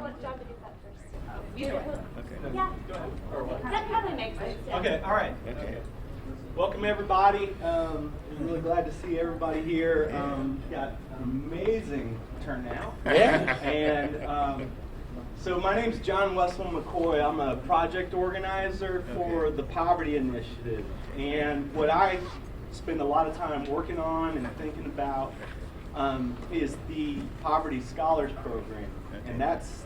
want John to do that first. Either way. Okay. Yeah. Go ahead. That probably makes sense. Yeah. Okay, all right. Okay. Welcome, everybody. I'm really glad to see everybody here. Got an amazing turnout. Yeah. And so my name's John Wessel McCoy. I'm a project organizer for the Poverty Initiative. And what I spend a lot of time working on and thinking about is the Poverty Scholars Program. And that's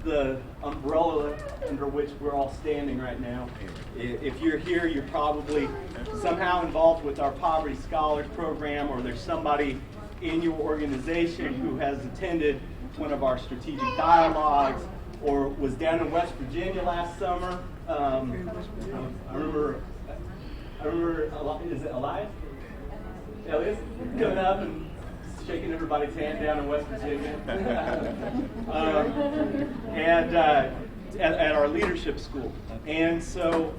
the umbrella under which we're all standing right now. If you're here, you're probably somehow involved with our Poverty Scholars Program, or there's somebody in your organization who has attended one of our strategic dialogues, or was down in West Virginia last summer. I remember, is it Elias? Elias coming up and shaking everybody's hand down in West Virginia. And at our leadership school. And so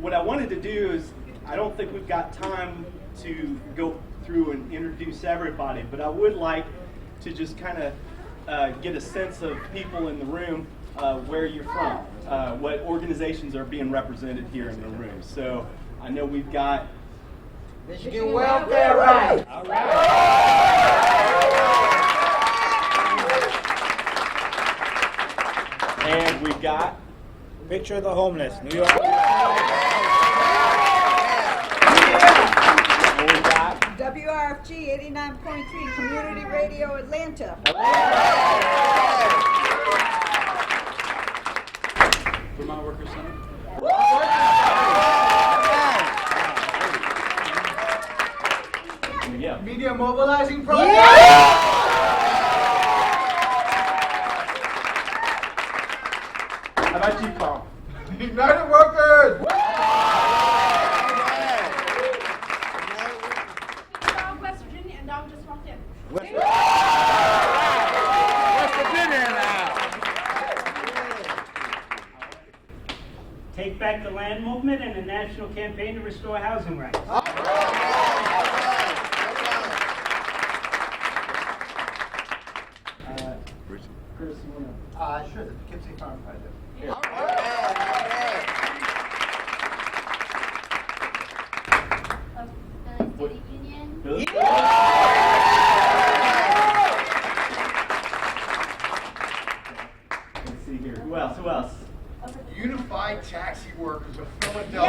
what I wanted to do is, I don't think we've got time to go through and introduce everybody, but I would like to just kind of get a sense of people in the room, where you're from, what organizations are being represented here in the room. So I know we've got Michigan Welfare Rights. All right. And we've got Picture of the Homeless, New York. and we've got WRFG 89.3 Community Radio Atlanta. Vermont Workers Center. Yeah. Media Mobilizing Project. How about you, Carl? United Workers. From West Virginia, and Dom just walked in. West Virginia now. Take Back the Land movement and the national campaign to restore housing rights. Chris, you want to? Sure, the Poughkeepsie Farm Project. City Union. Billy? Let's see here. Who else? Who else? Unified Taxi Workers of Philadelphia.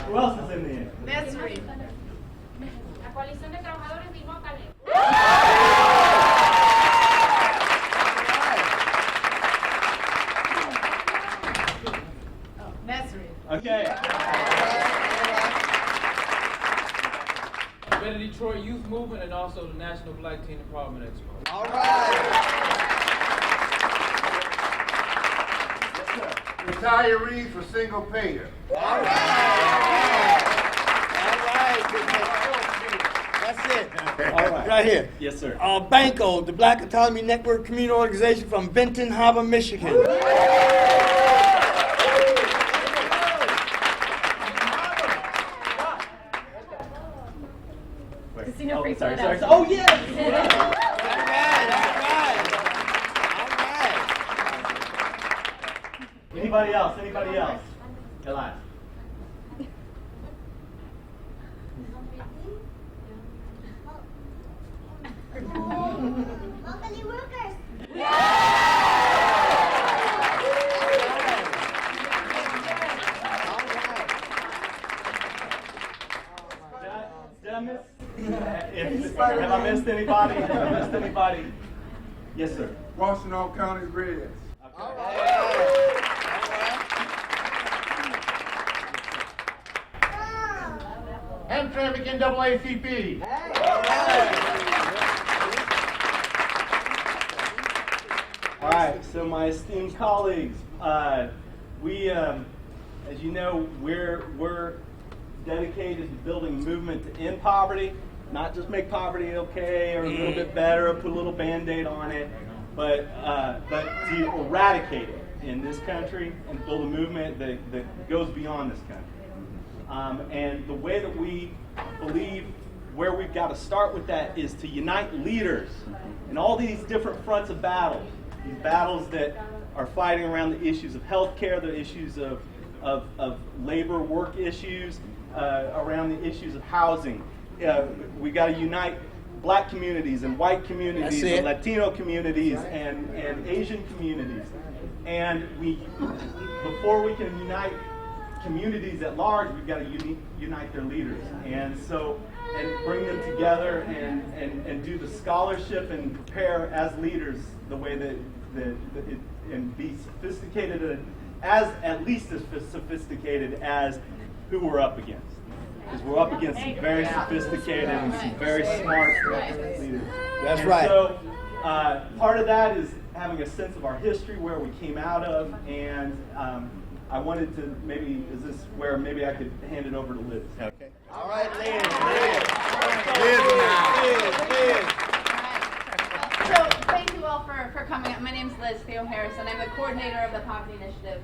Who else is in there? Mesri. La Coalición de Trabajadores de Imócale. Mesri. Okay. Better Detroit Youth Movement, and also the National Black Teen Empowerment Expo. All right. Retirees for Single Payer. All right. That's it. All right. Right here. Yes, sir. Banco, the Black Autonomy Network Community Organization from Benton Harbor, Michigan. Casino Free sorry. Philadelphia. Oh, yes! Anybody else? Anybody else? Elias. Locally workers. Did I miss? Have I missed anybody? Have I missed anybody? Yes, sir. Washtenaw County Reds. Hemp traffic NAACP. All right, so my esteemed colleagues, we, as you know, we're dedicated to building a movement to end poverty, not just make poverty okay or a little bit better or put a little Band-Aid on it, but to eradicate it in this country and build a movement that goes beyond this country. And the way that we believe where we've got to start with that is to unite leaders in all these different fronts of battle. These battles that are fighting around the issues of healthcare, the issues of labor work issues, around the issues of housing. We got to unite black communities and white communities and Latino communities and Asian communities. And before we can unite communities at large, we've got to unite their leaders. And bring them together and do the scholarship and prepare as leaders the way that and be sophisticated, at least as sophisticated as who we're up against. Because we're up against some very sophisticated and some very smart leaders. That's and right. So part of that is having a sense of our history, where we came out of, and I wanted to is this where maybe I could hand it over to Liz? Okay. All right, Liz. So thank you all for coming up. My name's Liz Theo Harrison. I'm the coordinator of the Poverty Initiative,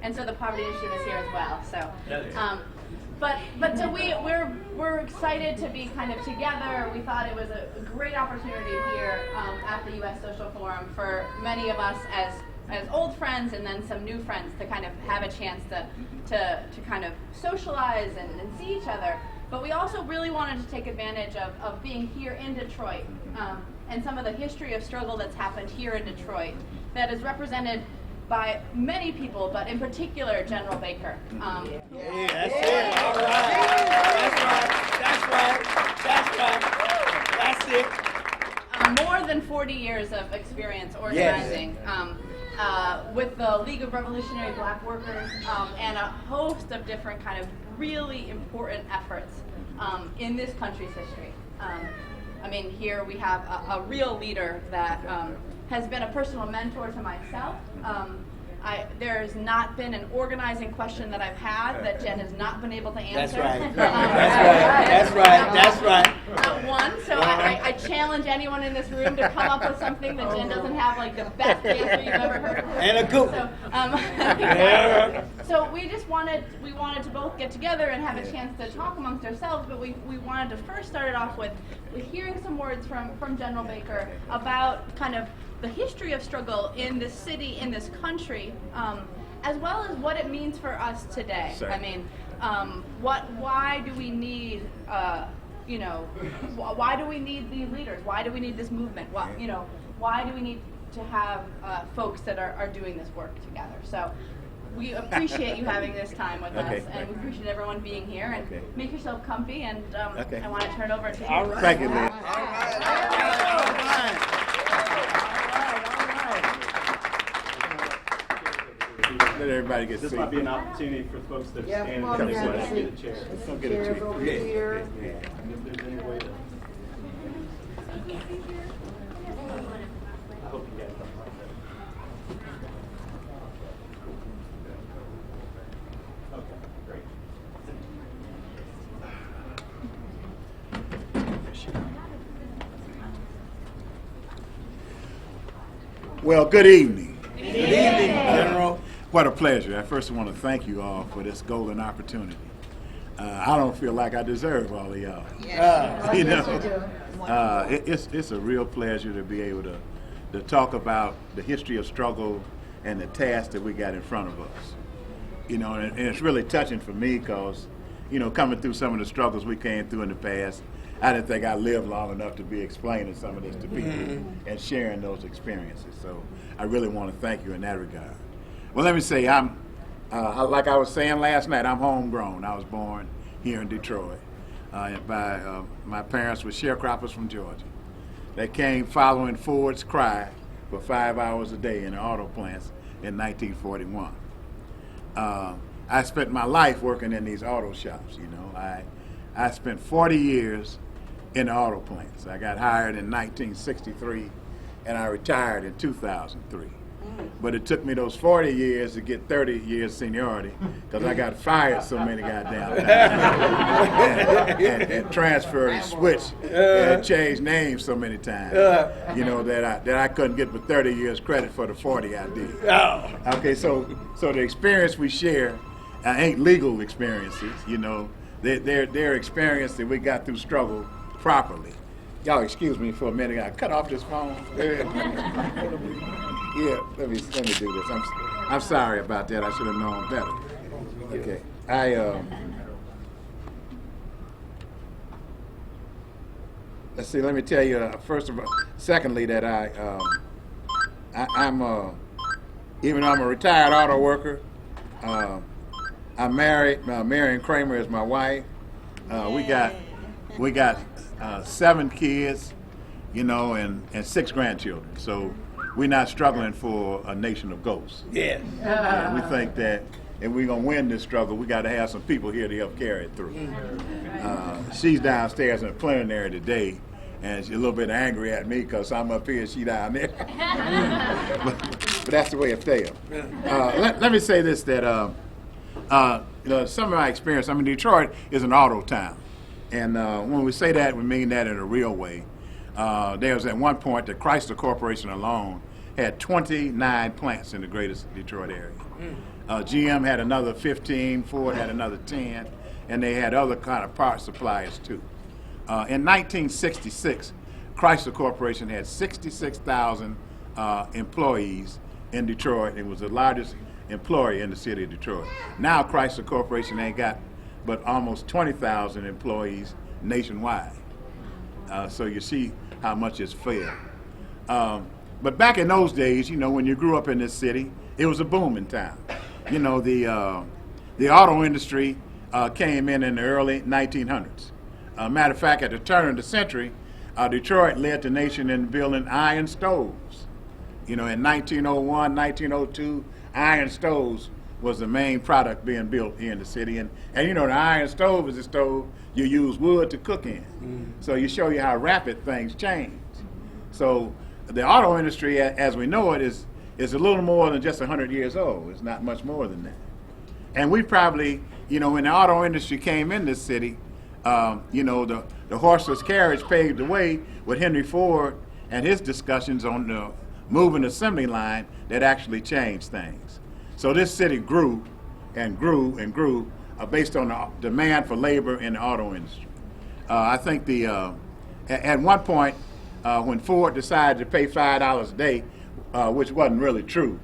and so the Poverty Initiative is here as well. So, but so we're excited to be kind of together. We thought it was a great opportunity here at the U.S. Social Forum for many of us as old friends and then some new friends to kind of have a chance to kind of socialize and see each other. But we also really wanted to take advantage of being here in Detroit and some of the history of struggle that's happened here in Detroit that is represented by many people, but in particular General Baker. That's it. All right. That's it. More than 40 years of experience organizing. With the League of Revolutionary Black Workers and a host of different kind of really important efforts in this country's history. I mean, here we have a real leader that has been a personal mentor to myself. There's not been an organizing question that I've had that Jen has not been able to answer. That's right. Not one. So I challenge anyone in this room to come up with something that Jen doesn't have, like the best answer you've ever heard. And a good So we wanted to both get together and have a chance to talk amongst ourselves, but we wanted to first start it off with hearing some words from General Baker about kind of the history of struggle in this city, in this country, as well as what it means for us today. Sure. I mean, why do we need, why do we need these leaders? Why do we need this movement? Why do we need to have folks that are doing this work together? So we appreciate you having this time with us, and we appreciate everyone being here. And make yourself comfy, and I want to turn it over to you. All right. Thank you, Liz. All right. Let everybody get This seated. might be an opportunity for folks that Yeah, stand come on, and have a get seat. a chair. Come get a Chairs chair. over here. And if there's any way to, I hope you guys don't mind that. Okay, great. Well, good evening. Good evening, General. What a pleasure. I first want to thank you all for this golden opportunity. I don't feel like I deserve all of y'all. You know, it's a real pleasure to be able to talk about the history of struggle and the task that we got in front of us. You know, and it's really touching for me because, you know, coming through some of the struggles we came through in the past, I didn't think I lived long enough to be explaining some of this to people and sharing those experiences. So I really want to thank you in that regard. Well, let me say, I'm like I was saying last night, I'm homegrown. I was born here in Detroit. My parents were sharecroppers from Georgia. They came following Ford's cry for 5 hours a day in the auto plants in 1941. I spent my life working in these auto shops. You know, I spent 40 years in the auto plants. I got hired in 1963, and I retired in 2003. But it took me those 40 years to get 30 years seniority because I got fired so many goddamn times and transferred and switched and changed names so many times, you know, that I couldn't get but 30 years credit for the 40 I did. Okay, so the experience we share ain't legal experiences, you know. their experience that we got through struggle properly. Y'all excuse me for a minute. I cut off this phone. Yeah, let me do this. I'm sorry about that. I should have known better. Okay, let's see. Let me tell you secondly, that I'm even though I'm a retired auto worker, I'm married. Marion Kramer is my wife. We got 7 kids, and 6 grandchildren. So we're not struggling for a nation of ghosts. Yeah. And we think that if we're gonna win this struggle, we got to have some people here to help carry it through. She's downstairs in the plenary today, and she's a little bit angry at me because I'm up here and she down there. but that's the way it fails. Let me say this, that some of my experience, Detroit is an auto town. And when we say that, we mean that in a real way. There was at one point the Chrysler Corporation alone had 29 plants in the greater Detroit area. GM had another 15, Ford had another 10, and they had other kind of parts suppliers too. In 1966, Chrysler Corporation had 66,000 employees in Detroit. It was the largest employer in the city of Detroit. Now Chrysler Corporation ain't got but almost 20,000 employees nationwide. So you see how much it's failed. But back in those days, when you grew up in this city, it was a booming town. The auto industry came in the early 1900s. Matter of fact, at the turn of the century, Detroit led the nation in building iron stoves. In 1901, 1902, iron stoves was the main product being built here in the city. And the iron stove is a stove you use wood to cook in. So you show you how rapid things change. So the auto industry, as we know it, is a little more than just 100 years old. It's not much more than that. And we probably, when the auto industry came in this city, the horseless carriage paved the way with Henry Ford and his discussions on the moving assembly line that actually changed things. So this city grew and grew and grew based on the demand for labor in the auto industry. I think at one point when Ford decided to pay $5 a day, which wasn't really true.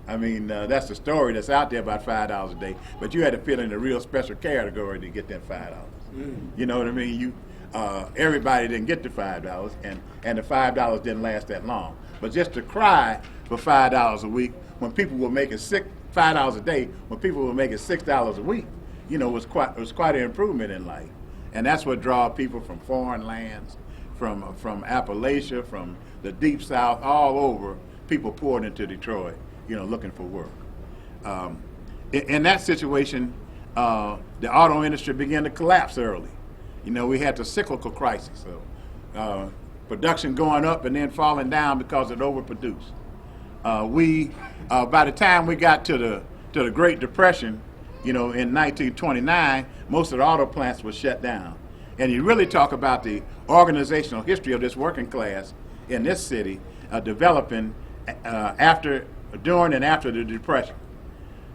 That's the story that's out there about $5 a day, but you had to fit in a real special category to get that $5. You know what I mean? Everybody didn't get the $5, and the $5 didn't last that long. But just to cry for $5 a week when people were making $5 a day, when people were making $6 a week, was quite an improvement in life. And that's what draw people from foreign lands, from Appalachia, from the deep South, all over. People poured into Detroit, looking for work. In that situation, the auto industry began to collapse early. We had the cyclical crisis, so production going up and then falling down because it overproduced. By the time we got to the Great Depression, in 1929, most of the auto plants were shut down. And you really talk about the organizational history of this working class in this city developing during and after the Depression.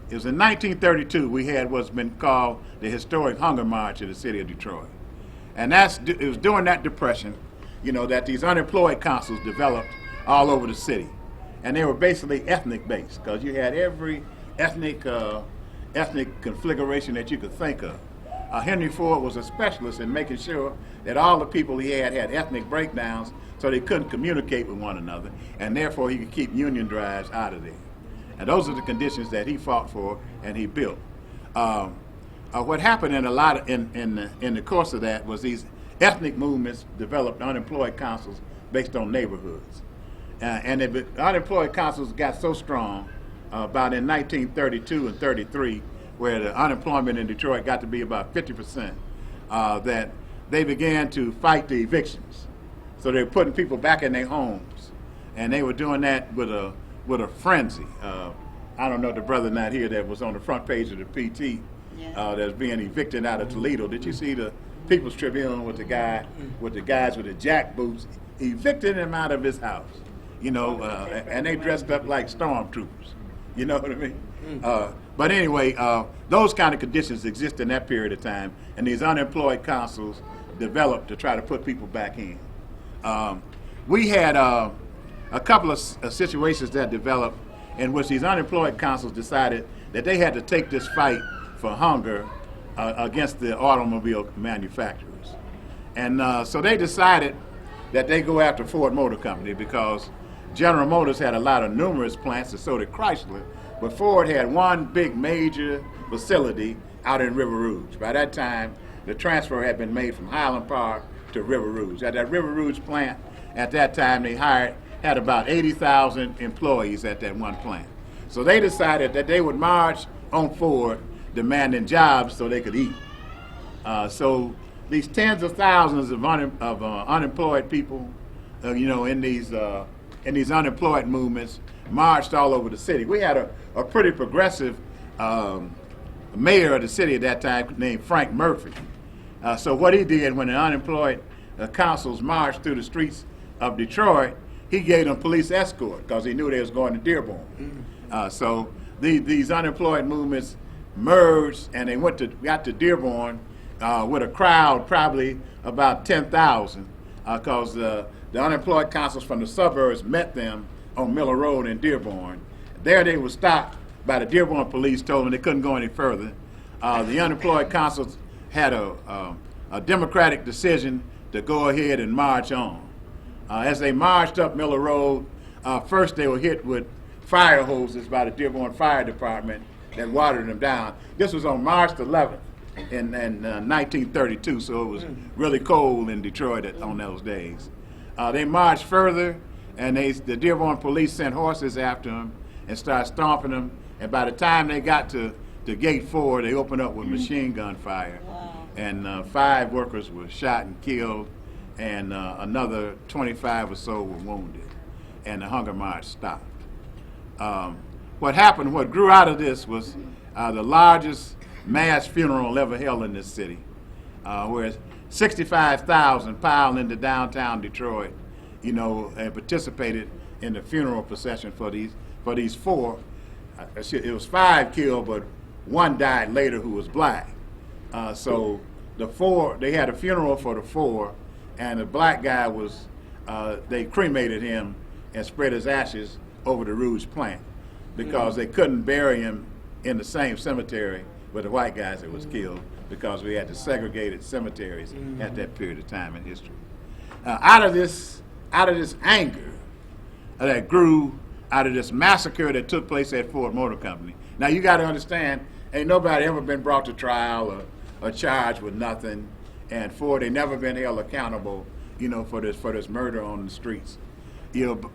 It was in 1932 we had what's been called the historic Hunger March in the city of Detroit. And it was during that Depression, that these unemployed councils developed all over the city. And they were basically ethnic based, because you had every ethnic configuration that you could think of. Henry Ford was a specialist in making sure that all the people he had ethnic breakdowns so they couldn't communicate with one another, and therefore he could keep union drives out of there. And those are the conditions that he fought for and he built. What happened in the course of that was these ethnic movements developed unemployed councils based on neighborhoods. And the unemployed councils got so strong about in 1932 and 33, where the unemployment in Detroit got to be about 50%, that they began to fight the evictions. So they were putting people back in their homes, and they were doing that with a frenzy. I don't know the brother not here that was on the front page of the PT that's being evicted out of Toledo. Did you see the People's Tribune with the guys with the jack boots evicting him out of his house? And they dressed up like stormtroopers. You know what I mean? But anyway, those kind of conditions exist in that period of time, and these unemployed consuls developed to try to put people back in. We had a couple of situations that developed in which these unemployed consuls decided that they had to take this fight for hunger against the automobile manufacturers. And so they decided that they go after Ford Motor Company because General Motors had a lot of numerous plants, and so did Chrysler, but Ford had one big major facility out in River Rouge. By that time, the transfer had been made from Highland Park to River Rouge. At that River Rouge plant, at that time, they had about 80,000 employees at that one plant. So they decided that they would march on Ford, demanding jobs so they could eat. So these tens of thousands of unemployed people, in these unemployed movements, marched all over the city. We had a pretty progressive mayor of the city at that time named Frank Murphy. So what he did when the unemployed consuls marched through the streets of Detroit, he gave them police escort because he knew they was going to Dearborn. So these unemployed movements merged, and they got to Dearborn with a crowd probably about 10,000 because the unemployed consuls from the suburbs met them on Miller Road in Dearborn. There they were stopped by the Dearborn police, told them they couldn't go any further. The unemployed consuls had a democratic decision to go ahead and march on. As they marched up Miller Road, first they were hit with fire hoses by the Dearborn Fire Department that watered them down. This was on March 11th in 1932, so it was really cold in Detroit on those days. They marched further, and the Dearborn police sent horses after them and started stomping them. And by the time they got to Gate 4, they opened up with machine gun fire. Wow. And 5 workers were shot and killed, and another 25 or so were wounded. And the hunger march stopped. What grew out of this was the largest mass funeral ever held in this city, where 65,000 piled into downtown Detroit, and participated in the funeral procession for these 4. It was 5 killed, but 1 died later who was black. So the 4, they had a funeral for the 4, and the black guy was, they cremated him and spread his ashes over the Rouge plant because they couldn't bury him in the same cemetery with the white guys that was killed because we had the segregated cemeteries at that period of time in history. Out of this anger that grew out of this massacre that took place at Ford Motor Company. Now you got to understand, ain't nobody ever been brought to trial or charged with nothing, and Ford ain't never been held accountable, for this murder on the streets.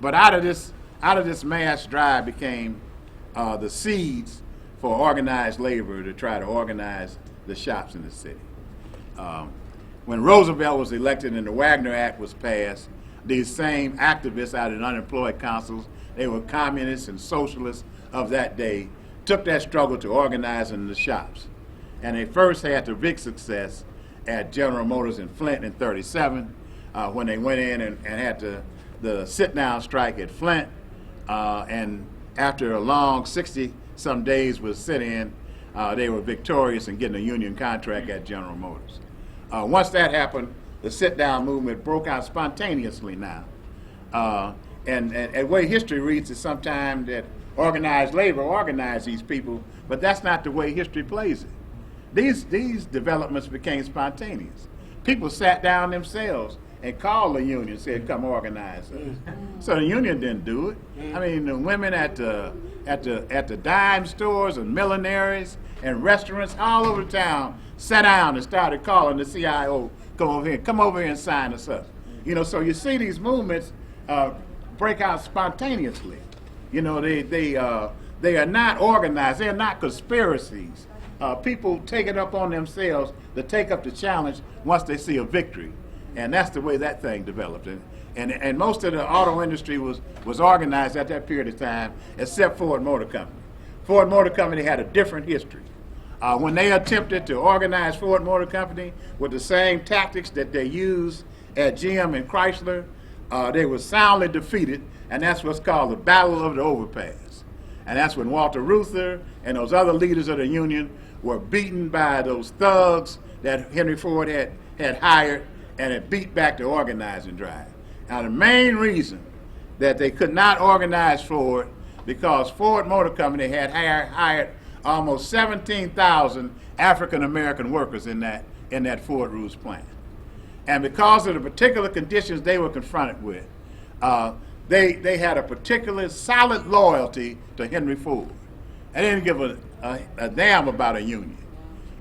But out of this mass drive became the seeds for organized labor to try to organize the shops in the city. When Roosevelt was elected and the Wagner Act was passed, these same activists out of the unemployed consuls, they were communists and socialists of that day, took that struggle to organizing the shops. And they first had the big success at General Motors in Flint in '37 when they went in and had the sit-down strike at Flint. And after a long 60-some days with sit-in, they were victorious in getting a union contract at General Motors. Once that happened, the sit-down movement broke out spontaneously now. And the way history reads is sometimes that organized labor organized these people, but that's not the way history plays it. These developments became spontaneous. People sat down themselves and called the union, said, "Come organize us." So the union didn't do it. I mean, the women at the dime stores and millineries and restaurants all over town sat down and started calling the CIO, come over here and sign us up. So you see these movements break out spontaneously. They are not organized. They are not conspiracies. People take it up on themselves to take up the challenge once they see a victory. And that's the way that thing developed. And most of the auto industry was organized at that period of time, except Ford Motor Company. Ford Motor Company had a different history. When they attempted to organize Ford Motor Company with the same tactics that they used at GM and Chrysler, they were soundly defeated, and that's what's called the Battle of the Overpass. And that's when Walter Reuther and those other leaders of the union were beaten by those thugs that Henry Ford had hired and had beat back the organizing drive. Now the main reason that they could not organize Ford because Ford Motor Company had hired almost 17,000 African American workers in that Ford Rouge plant. And because of the particular conditions they were confronted with, they had a particular solid loyalty to Henry Ford. They didn't give a damn about a union.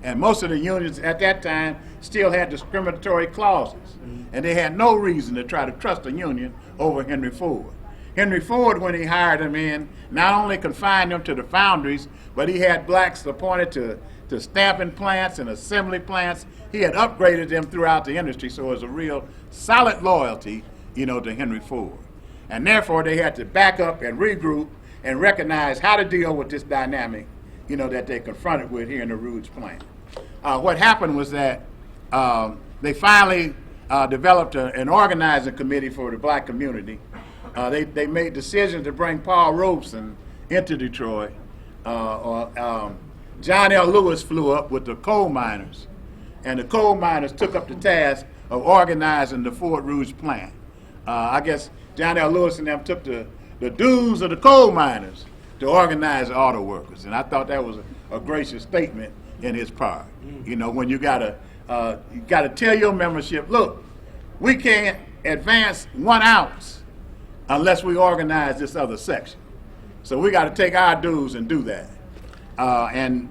And most of the unions at that time still had discriminatory clauses. And they had no reason to try to trust a union over Henry Ford. Henry Ford, when he hired them in, not only confined them to the foundries, but he had blacks appointed to stamping plants and assembly plants. He had upgraded them throughout the industry, so it was a real solid loyalty, to Henry Ford. And therefore, they had to back up and regroup and recognize how to deal with this dynamic, that they confronted with here in the Rouge plant. What happened was that they finally developed an organizing committee for the black community. They made decisions to bring Paul Robeson into Detroit. John L. Lewis flew up with the coal miners, and the coal miners took up the task of organizing the Ford Rouge plant. I guess John L. Lewis and them took the dues of the coal miners to organize the auto workers, and I thought that was a gracious statement in his part. When you gotta tell your membership, look, we can't advance 1 ounce unless we organize this other section. So we got to take our dues and do that. And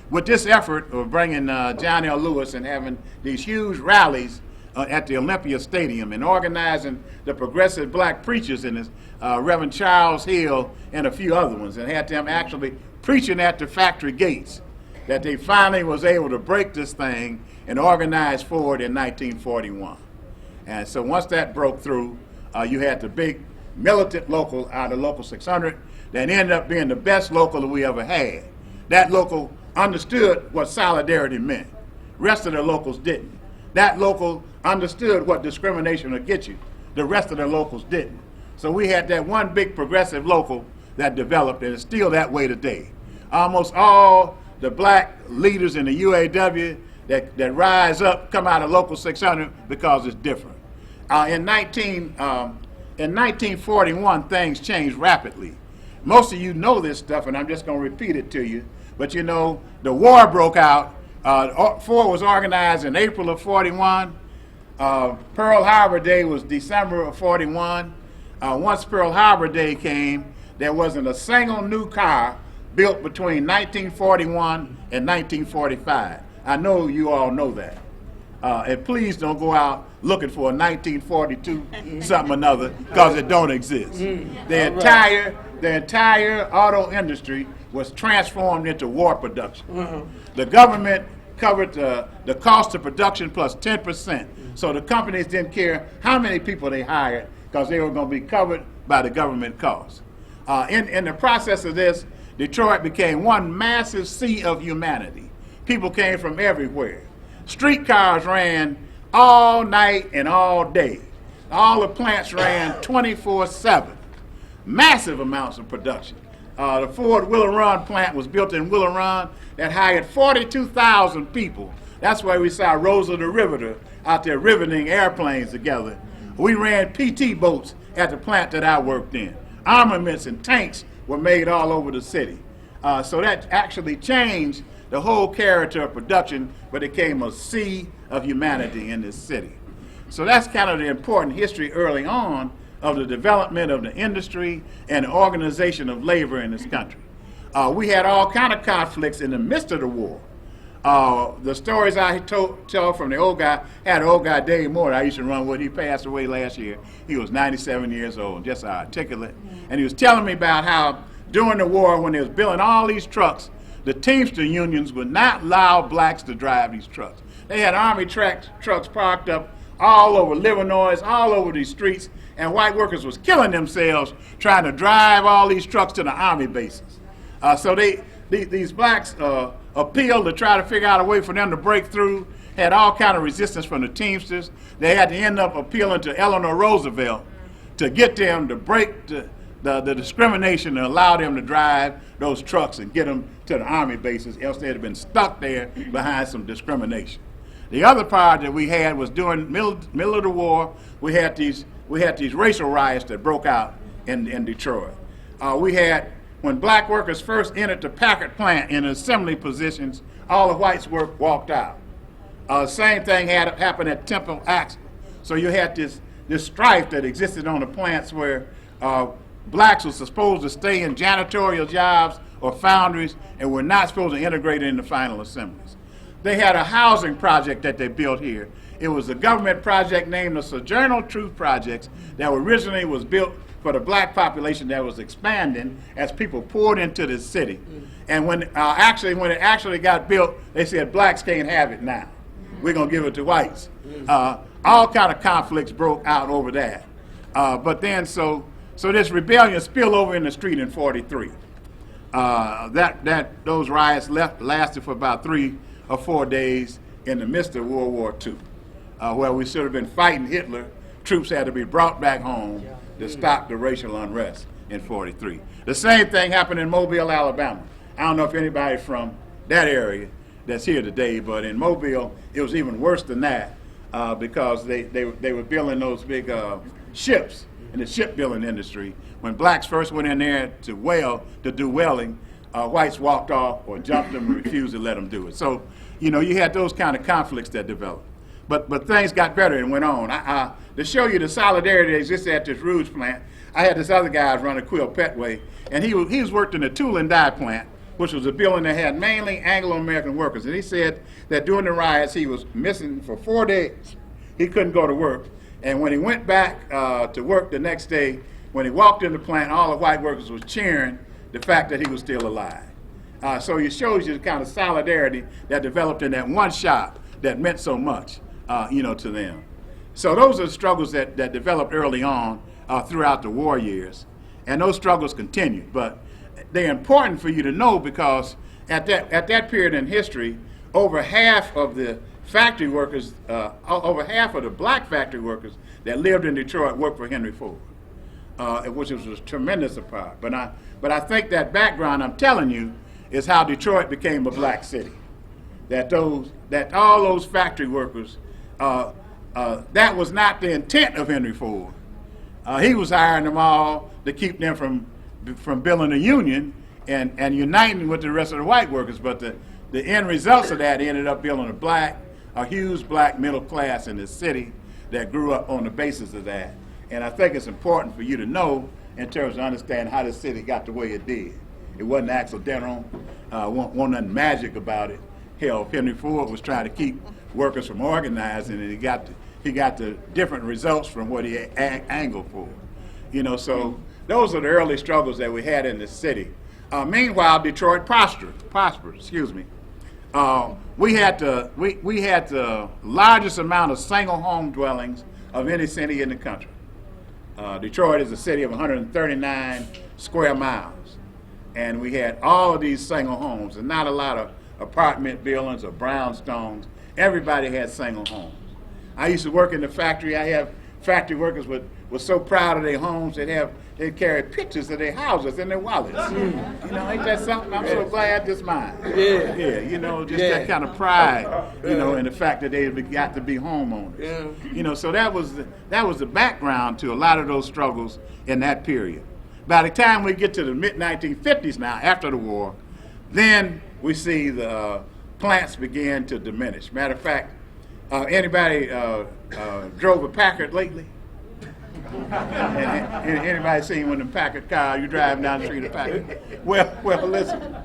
with this effort of bringing John L. Lewis and having these huge rallies at the Olympia Stadium and organizing the progressive black preachers in this, Reverend Charles Hill and a few other ones, and had them actually preaching at the factory gates, that they finally was able to break this thing and organize Ford in 1941. And so once that broke through, you had the big militant local out of Local 600 that ended up being the best local that we ever had. That local understood what solidarity meant. Rest of the locals didn't. That local understood what discrimination would get you. The rest of the locals didn't. So we had that one big progressive local that developed, and it's still that way today. Almost all the black leaders in the UAW that rise up come out of Local 600 because it's different. In 1941, things changed rapidly. Most of you know this stuff, and I'm just going to repeat it to you. But the war broke out. Ford was organized in April of 41. Pearl Harbor Day was December of 41. Once Pearl Harbor Day came, there wasn't a single new car built between 1941 and 1945. I know you all know that. And please don't go out looking for a 1942 something or another, because it don't exist. The entire auto industry was transformed into war production. The government covered the cost of production plus 10%. So the companies didn't care how many people they hired, because they were going to be covered by the government costs. In the process of this, Detroit became one massive sea of humanity. People came from everywhere. Streetcars ran all night and all day. All the plants ran 24/7. Massive amounts of production. The Ford Willow Run plant was built in Willow Run that hired 42,000 people. That's why we saw Rosa the Riveter out there riveting airplanes together. We ran PT boats at the plant that I worked in. Armaments and tanks were made all over the city. So that actually changed the whole character of production, but it became a sea of humanity in this city. So that's kind of the important history early on of the development of the industry and the organization of labor in this country. We had all kind of conflicts in the midst of the war. The stories I tell from the old guy, had an old guy, Dave Moore, I used to run with. He passed away last year. He was 97 years old, just articulate. And he was telling me about how during the war, when they was building all these trucks, the Teamster unions would not allow blacks to drive these trucks. They had Army trucks parked up all over Livernois, all over these streets, and white workers was killing themselves trying to drive all these trucks to the Army bases. So these blacks appealed to try to figure out a way for them to break through, had all kind of resistance from the Teamsters. They had to end up appealing to Eleanor Roosevelt to get them to break the discrimination to allow them to drive those trucks and get them to the Army bases, else they'd have been stuck there behind some discrimination. The other part that we had was during middle of the war, we had these racial riots that broke out in Detroit. When black workers first entered the Packard plant in assembly positions, all the whites walked out. Same thing had happened at Temple Axle. So you had this strife that existed on the plants where blacks were supposed to stay in janitorial jobs or foundries and were not supposed to integrate into final assemblies. They had a housing project that they built here. It was a government project named the Sojourner Truth Projects that originally was built for the black population that was expanding as people poured into the city. And when it actually got built, they said blacks can't have it now. We're gonna give it to whites. All kind of conflicts broke out over that. But then so this rebellion spilled over in the street in '43. Those riots lasted for about 3 or 4 days in the midst of World War II, where we should have been fighting Hitler. Troops had to be brought back home to stop the racial unrest in '43. The same thing happened in Mobile, Alabama. I don't know if anybody from that area that's here today, but in Mobile it was even worse than that because they were building those big ships in the shipbuilding industry. When blacks first went in there to do welding, whites walked off or jumped them and refused to let them do it. So, you had those kind of conflicts that developed. But things got better and went on. To show you the solidarity that exists at this Rouge plant, I had this other guy running Quill Petway, and he was worked in the tool and die plant, which was a building that had mainly Anglo-American workers. And he said that during the riots, he was missing for 4 days. He couldn't go to work. And when he went back to work the next day, when he walked in the plant, all the white workers was cheering the fact that he was still alive. So it shows you the kind of solidarity that developed in that one shop that meant so much, to them. So those are the struggles that developed early on throughout the war years, and those struggles continued. But they're important for you to know because at that period in history, over half of the factory workers, over half of the black factory workers that lived in Detroit worked for Henry Ford, which was a tremendous part. But I think that background I'm telling you is how Detroit became a black city. That all those factory workers, that was not the intent of Henry Ford. He was hiring them all to keep them from building a union and uniting with the rest of the white workers. But the end results of that ended up building a huge black middle class in the city that grew up on the basis of that. And I think it's important for you to know in terms of understanding how the city got the way it did. It wasn't accidental, wasn't nothing magic about it. Hell, Henry Ford was trying to keep workers from organizing, and he got the different results from what he angled for. So those are the early struggles that we had in the city. Meanwhile, Detroit prospered. We had the largest amount of single home dwellings of any city in the country. Detroit is a city of 139 square miles, and we had all of these single homes, and not a lot of apartment buildings or brownstones. Everybody had single homes. I used to work in the factory. I have factory workers were so proud of their homes they'd carry pictures of their houses in their wallets. Ain't that something? I'm so glad this mine. Yeah. That kind of pride, in the fact that they got to be homeowners. Yeah. So that was the background to a lot of those struggles in that period. By the time we get to the mid-1950s now, after the war, then we see the plants begin to diminish. Matter of fact, anybody drove a Packard lately? Anybody seen one of them Packard cars? You driving down the street of Packard? Well, listen.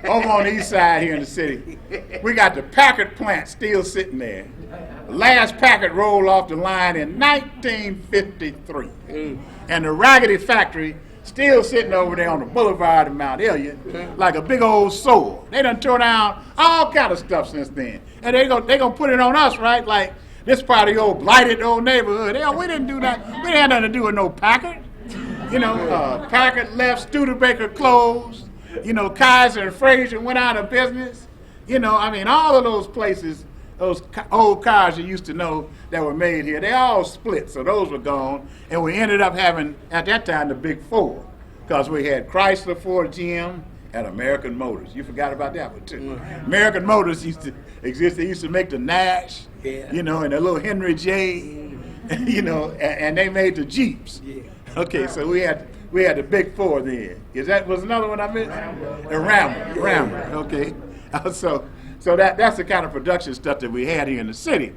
Over on the east side here in the city, we got the Packard plant still sitting there. The last Packard rolled off the line in 1953. And the Raggedy factory still sitting over there on the boulevard of Mount Elliott like a big old sword. They done tore down all kind of stuff since then. And they gonna put it on us, right? Like this part of the old blighted old neighborhood. Hell, we didn't do that. We didn't have nothing to do with no Packard. Packard left, Studebaker closed. Kaiser and Fraser went out of business. All of those places those old cars you used to know that were made here, they all split, so those were gone. And we ended up having, at that time, the big four, because we had Chrysler, Ford, GM, and American Motors. You forgot about that one, too. American Motors used to exist. They used to make the Nash, you know, and the little Henry J, you know, and they made the Jeeps. Okay, so we had the big four then. Was another one I missed? The Rambler. Okay. So that's the kind of production stuff that we had here in the city.